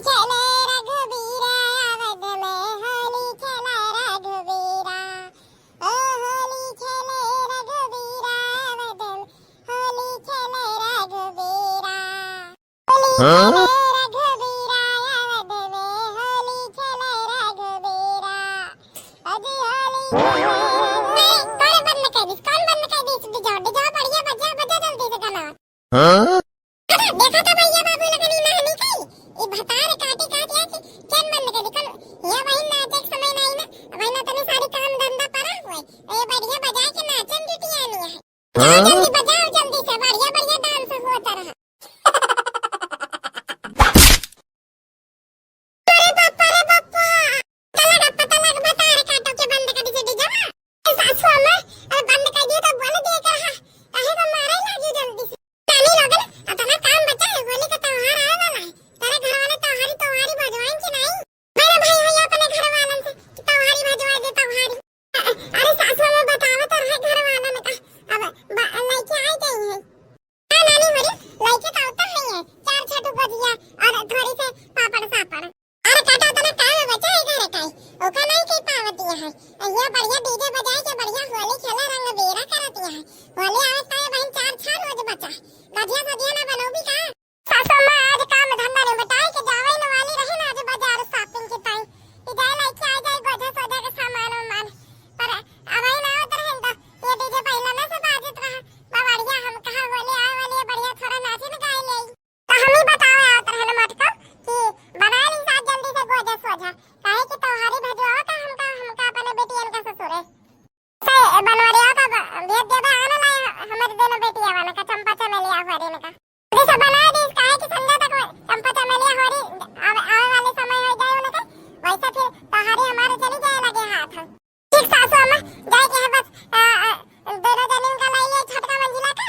चले रघुबीरा, अवध में होली चला रघुबीरा। ओ होली चले रघुबीरा, अवध में होली चले रघुबीरा। होली चले रघुबीरा, अवध में होली चले रघुबीरा। अजी होली चले। नहीं, कौन बंद कर दी? कौन बंद कर दी? डिजाओ डिजाओ, बढ़िया बजा बजा जल्दी से गाना। हाँ? देखा था भैया बाबू लगनी ना हनी कई ये भतार काटी काटी आके चैन बंद कर दी कल ये वही नाच एक समय नहीं ना वही ना तने सारी काम धंधा पड़ा हुआ है ये बढ़िया बजा के नाचन ड्यूटी आनी है। जल्दी बजाओ जल्दी से बढ़िया बढ़िया डांस होता रहा। अरे बाप्पा पता लग भतार काटो के बंद कर दी से डिजावा सासू अम्मा अरे बंद कर दिया तो बोले देख रहा काहे को मारे लागी जल्दी से ताली लोगन अपना काम बचा है। होली का त्योहार आने वाला है तेरे घर वाले त्योहारी भजवाएं कि नहीं? मेरे भाई भैया अपने घर वालों से कि त्योहारी भजवा दे त्योहारी। अरे सासू में बताओ तो रहे घर वालों ने कहा अब लड़की आई गई है क्या नानी हो रही लड़की तो उतर नहीं है चार छठ बजिया और थोड़ी से पापड़ सापड़ अरे काटा तो ना काम बचा है घर का ओका नहीं की पावती है ये बढ़िया डीजे बजाए के बढ़िया होली खेला रंग बेरा करती है। होली आवता है बहन चार छठ रोज बचा गजिया सजिया ना बनोगी का सासू मां आज काम धंधा ने बताई कि जावे न वाली रही ना आज बाजार शॉपिंग के टाइम इधर लेके आ जाए गोधा सौदा का सामान वामान पर अब आई ना उधर हिंदा ये डीजे पहला में से बाजत रहा बढ़िया हम कहा होली आए वाली बढ़िया थोड़ा नाचे न गाए ले तो हम ही बताओ आवत रहन मटका कि बना ली साथ जल्दी से गोधा सोजा काहे कि त्योहारी भजवाओ का हमका अपने बेटियन का ससुर है से बनवारिया का भेज देबे आने लाए हमर देनो बेटिया वाला का चंपा चमेलिया हरी ने का जैसे बना दी काहे कि संध्या तक चंपा चमेलिया हरी आवे वाले समय हो जाए उनके वैसे फिर त्योहारी हमारे चली जाए लगे हाथ ठीक सासू अम्मा जाए के है बस दोनों जनीन का लाइए छटका मंजिला का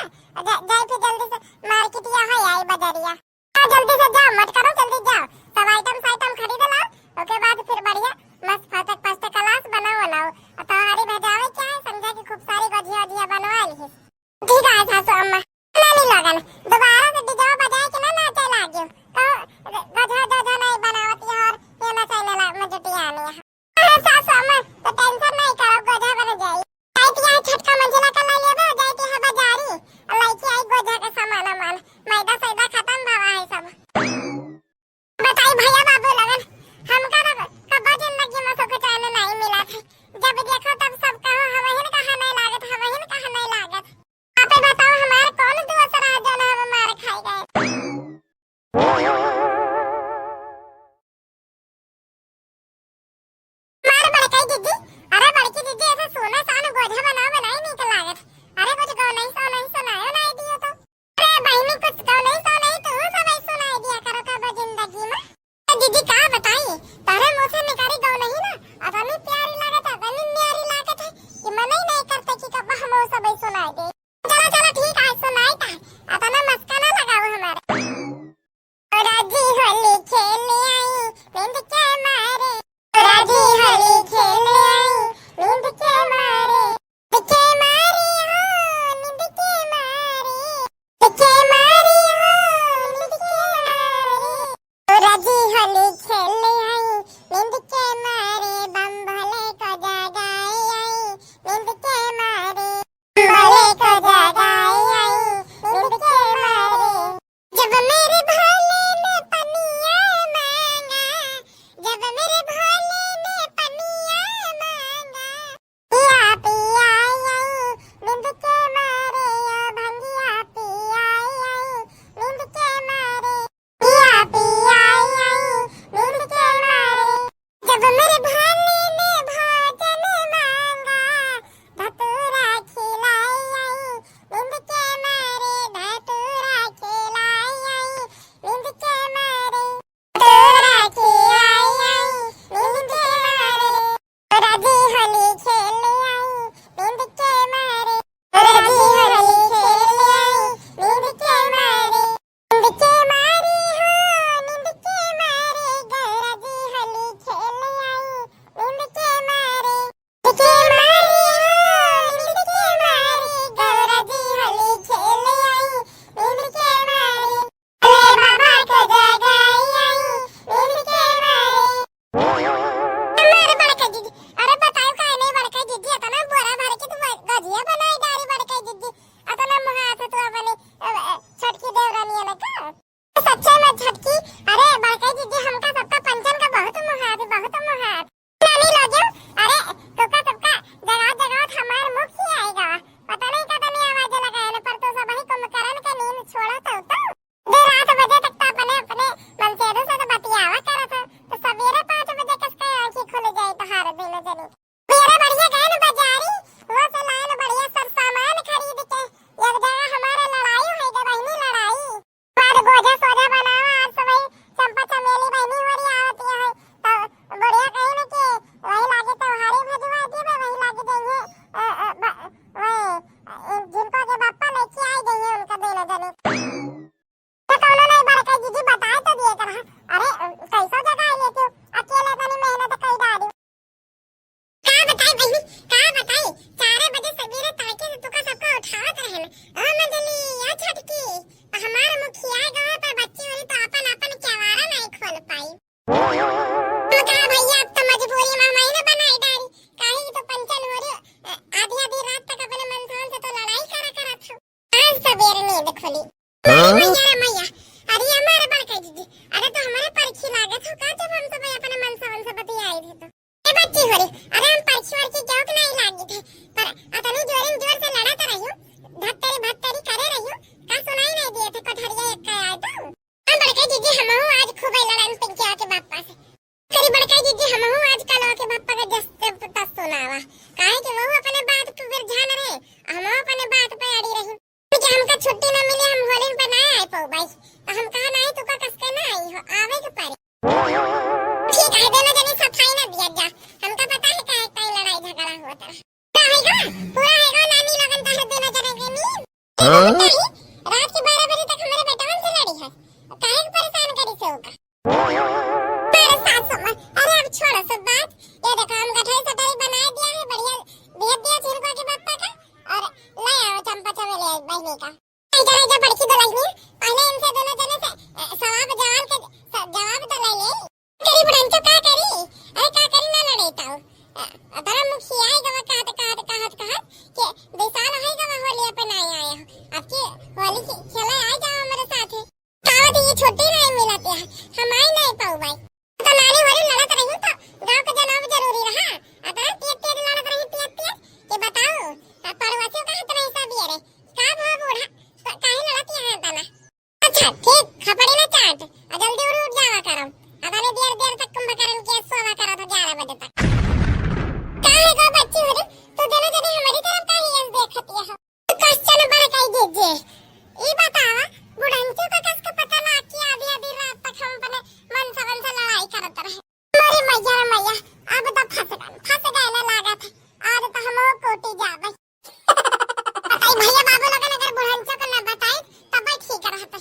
जाए फिर जल्दी से मार्केटिया है आई बाजारिया जल्दी से जाओ मत करो जल्दी जाओ सब आइटम खरीद लाओ ओके बाद फिर बढ़िया मस्त फाटक पास्ता क्लास बनाओ त्योहारी भजावे क्या है संध्या की खूब सारी गजिया गजिया बनवा ली ठीक है सासू अम्मा नानी लगन दोबारा से डिजाओ बजाए के ना नाचे लागियो तो गधा नहीं बनावती है और ये ना चले ला मजटी आनी है सासू अम्मा तो टेंशन नहीं करो गधा बन जाए जाती है छटका मंजिला का ले लेबे जाती है बाजारी लईकी आई गधा का सामान मान मैदा सैदा खत्म भवा है सब बताई भैया बाबू लगन हमका कब जिंदगी में सुख चैन नहीं मिला था जब देखो तब सब कहो हमें कहा नहीं लागत हमें कहा नहीं लागत आप बताओ हमारे कौन दूसरा है जो ना हम मार खाई गए। मार बड़काई दीदी अरे बड़की दीदी ऐसा सोना सान गोधा बनाई नहीं तो लागत अरे कुछ कहो नहीं सुनायो नहीं दियो तो अरे बहनी कुछ कहो नहीं तो सब ऐसा सुनाई दिया करो कब जिंदगी में दीदी का बताई तारे मुंह से निकाली गौ नहीं ना अतनी प्यारी लागत अतनी न्यारी लागत है कि मन ही नहीं करते कि कब हम वो सब सुनाई दे चलो ठीक है सुनाई था अतना मस्का ना लगाओ हमारे राजी होली खेलने आई नींद के मारे राजी होली खेलने आई नींद के मारे दिखे मारी हो नींद के मारे दिखे मारी हो नींद के मारे राजी होली खेलने आई नींद के मारे बम भोले को जगाई आई नींद के मारे भोले को जगाई आई नींद के मारे जब मेरे भोले ने पनिया मांगा जब मेरे भोले ने पनिया मांगा पिया पिया आई नींद के मारे ओ भंगिया पिया आई नींद के मारे पिया पिया आई तो हमारे परखी लागत हो का जब हम सब अपने मन से बतियाए थे तो ए बच्ची हो रे अरे हम परखी वार की जोक नहीं लागी थे पर अतनी जोर से लड़ा तो रहियो भत्तरी करे रहियो का सुनाई नहीं दिए थे कठरिया एक का आए तो हम बड़का जीजी हम हो आज खूब लड़न पिंकिया के बापा से तेरी बड़का जीजी हम हो आज कल के बापा का जस तस सुनावा काहे कि वो अपने बात पे फिर ध्यान रहे हम अपने बात पे अड़ी रही कि हमका छुट्टी ना मिले हम होली पे ना आए पाओ भाई तो हम कहा नहीं तो का कसके ना आई हो आवे के पारे ठीक है देना जनी सफाई ना दिया जा हमका पता है काहे काहे लड़ाई झगड़ा हुआ था पूरा है नानी लगन का है देना जने के नी रात के 12 बजे तक हमारे बेटा से लड़ी है काहे परेशान करी से होगा पर सासू मां अरे अब छोड़ो सब बात ये देखो हम गठरी सटाई बना दिया है बढ़िया भेज दिया छिलका के बापा का और ले आओ चंपा चमेली बहनी का इधर जो बड़की दुल्हन पहले इनसे दोनों जने से जवाब तो ले ले तेरी बुढ़न का करी अरे का करी ना लड़ेता हूं अतरा मुखिया है गवा कहत कि बेसाल है गवा होली पे नहीं आया हो आपकी होली खेला आ जाओ हमारे साथ कावत ये छोटी नहीं मिलती है हम आई नहीं पाऊ भाई तो नानी होली लड़त रही तो गांव का जनाब जरूरी रहा अतरा तेज लड़त रही कि बताओ पड़ोसियों का हाथ नहीं सा दिए रे का भाव बूढ़ा काहे लड़ती है तना अच्छा ठीक खपड़ी ना चाट जल्दी उठ जावा करो अदाने देर तक कुंभकर्ण के सोवा करो तो 11 बजे तक काहे गो बच्ची हो तो दोनों जने हमारी तरफ काहे यस देखती है क्वेश्चन बड़ा काई दीजिए ई बतावा बुढ़ंचू का कसका पता ना कि आधी रात तक हम अपने मन से लड़ाई करत रहे मेरी मैया अब तो फंस गए ना लागा था आज तो हम कोटी जावे बताई भैया बाबू लोगन अगर बुढ़ंचू को ना बताए तब ठीक रहता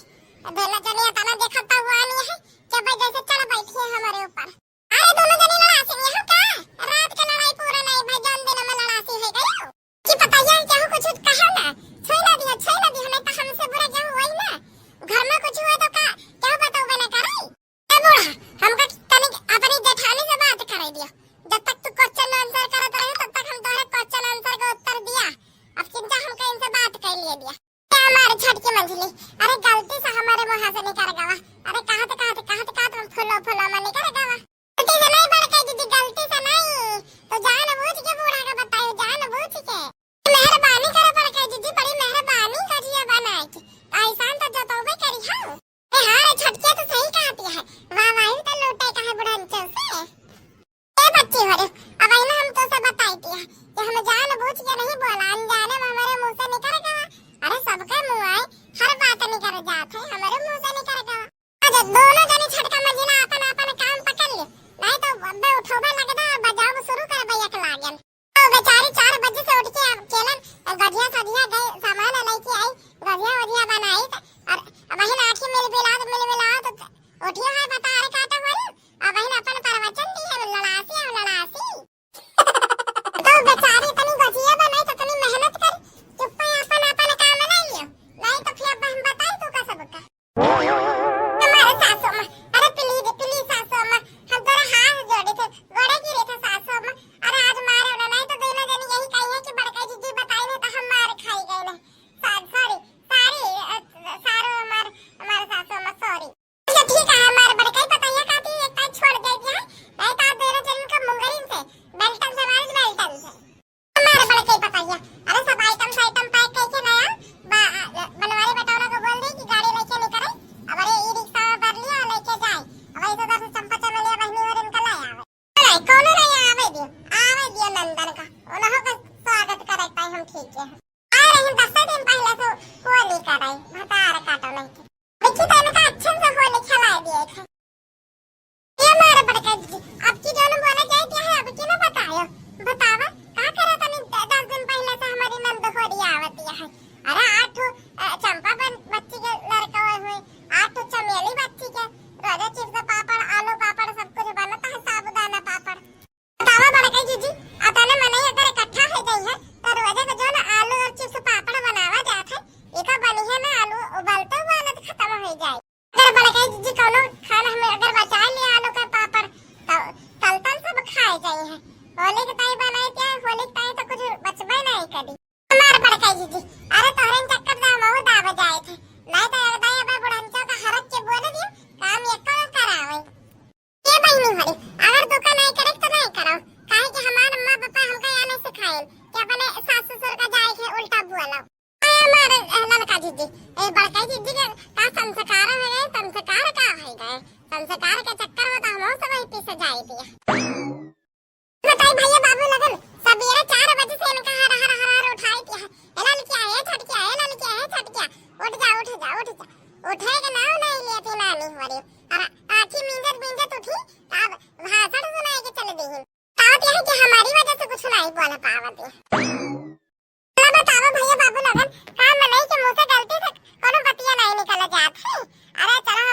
दोनों जने तना देखता हुआ नहीं है जब जैसे चढ़ बैठी है हमारे ऊपर अरे दोनों जने लड़ासी में हो का रात का लड़ाई पूरा नहीं भाई जान देना में लड़ासी है गयो कि पता है क्या कुछ कहा ना छैला दिया नहीं तो हमसे बुरा क्या हुआ ही ना घर में कुछ हुआ तो क्या बताओ बना करे ए बूढ़ा हमका तने अपनी जेठानी से बात करे दिया जब तक तू क्वेश्चन आंसर करत रहे तब तक हम तोरे क्वेश्चन आंसर का उत्तर दिया अब चिंता हमका इनसे बात कर लिए दिया हमारे छटके मंझली अरे गलती से हमारे मुंह से निकल गवा अरे कहत फुलो में निकल गवा गलती से नहीं बड़ के दीदी गलती से नहीं तो जान बूझ के बूढ़ा का बताओ जान बूझ के मेहरबानी करे बड़ के दीदी बड़ी मेहरबानी करिए बना के ऐसान तो जतोबे करी हां ए हां छटके तो सही कहती है वाह तो लूटे का है बुढ़ंचो से ए बच्ची हो रे अब आईना हम तो सब बताई दिया कि हम जान बूझ के नहीं बोला अनजाने में हमारे मुंह से निकल गवा अरे सबका मुंह आए हर बात निकल जात है हमारे मुंह से निकल गवा अरे दोनों जने छटका मजीना अपन काम पकड़ ले नहीं तो बब्बे उठोबा लगदा बजाव शुरू कर भैया के लागन तो बेचारी 4 बजे से उठ के चलन गधिया सधिया गए सामान लेके आई गधिया बनाई और वही आंखें मिल मिला तो उठियो है बता अरे काटा वाली अब वही अपन प्रवचन दी है लड़ासी तो बेचारी इतनी गधिया बनाई तो इतनी मेहनत कर चुप अपन काम नहीं लियो नहीं तो फिर अब हम बताई तो का सबका हमारे सासू मां अरे प्लीज सासू मां हम तोरा हाथ जोड़े थे गोड़े गिरे थे सासू मां अरे आज मारे ना नहीं तो दोनों जने यही कही है कि बड़का जीजी बताई नहीं तो हम मार खाई गए ना सारो हमारे सासू मां सॉरी अच्छा ठीक है हमारे बड़का ही बताइए काती एक टाइम छोड़ दे दिया के चक्कर में तो हम सब वहीं पे से जाई दिया। बताई भैया बाबू लगन सवेरे 4 बजे से इनका हर हर हर हर उठाई दिया है। एला लिखा है छट गया, एला लिखा है छट गया, उठ जा उठ जा उठ जा। उठे के नाम नहीं लेती नानी हमारी। और आखी मिंजत मिंजत उठी तब भाषण सुनाई के चले दी। तावत यह कि हमारी वजह से कुछ नहीं बोले पावत है। बताओ भैया बाबू लगन काम नहीं के मुंह से गलती से कोनो बतिया नहीं निकल जात है। अरे चलो